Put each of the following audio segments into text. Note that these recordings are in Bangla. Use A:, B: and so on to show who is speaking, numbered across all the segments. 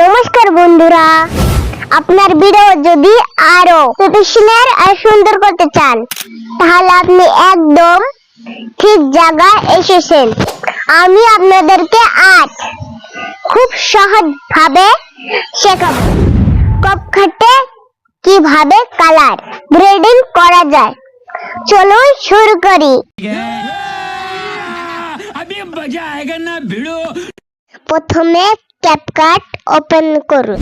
A: নমস্কার বন্ধুরা, আপনার ভিডিও যদি আরো প্রফেশনাল আর সুন্দর করতে চান তাহলে আপনি একদম ঠিক জায়গায় এসেছেন। আমি আপনাদেরকে আজ খুব সহজ ভাবে শেখাবো CapCut-এ কিভাবে কালার গ্রেডিং করা যায়। চলুন শুরু করি। প্রথমে CapCut ওপেন করুন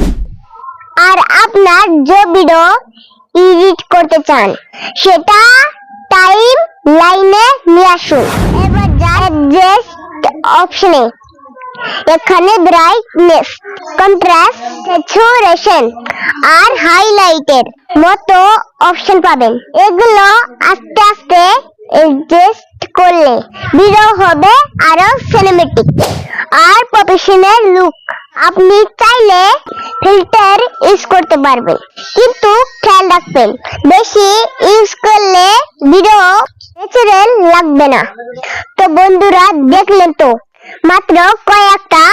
A: আর আপনার যে ভিডিও এডিট করতে চান সেটা টাইম লাইনে নিয়ে আসুন। এবার অ্যাডজাস্ট অপশনে এখানে ব্রাইটনেস, কন্ট্রাস্ট, স্যাচুরেশন আর হাইলাইটের মতো অপশন পাবেন। এগুলো আস্তে আস্তে অ্যাডজাস্ট করলে ভিডিও হবে আরো সিনেমেটিক আর প্রফেশনাল লুক। আপনি চাইলে ফিল্টার ইউজ করতে পারবেন, কিন্তু খেয়াল রাখবেন বেশি ইউজ করলে ভিডিও ন্যাচারাল লাগবে না। তো বন্ধুরা, দেখলেন তো মাত্র কয়েকটা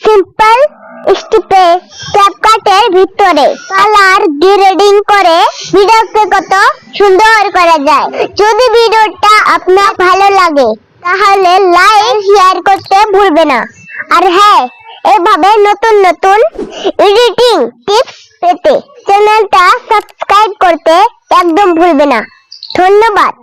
A: সিম্পল স্টেপে CapCut-এর ভিতরে কালার গ্রেডিং করে ভিডিওকে কত সুন্দর করা যায়। যদি ভিডিওটা আপনার ভালো লাগে তাহলে লাইক শেয়ার করতে ভুলবেন না। আর হ্যাঁ, এভাবে নতুন নতুন এডিটিং টিপস পেতে চ্যানেলটা সাবস্ক্রাইব করতে একদম ভুলবেন না। ধন্যবাদ।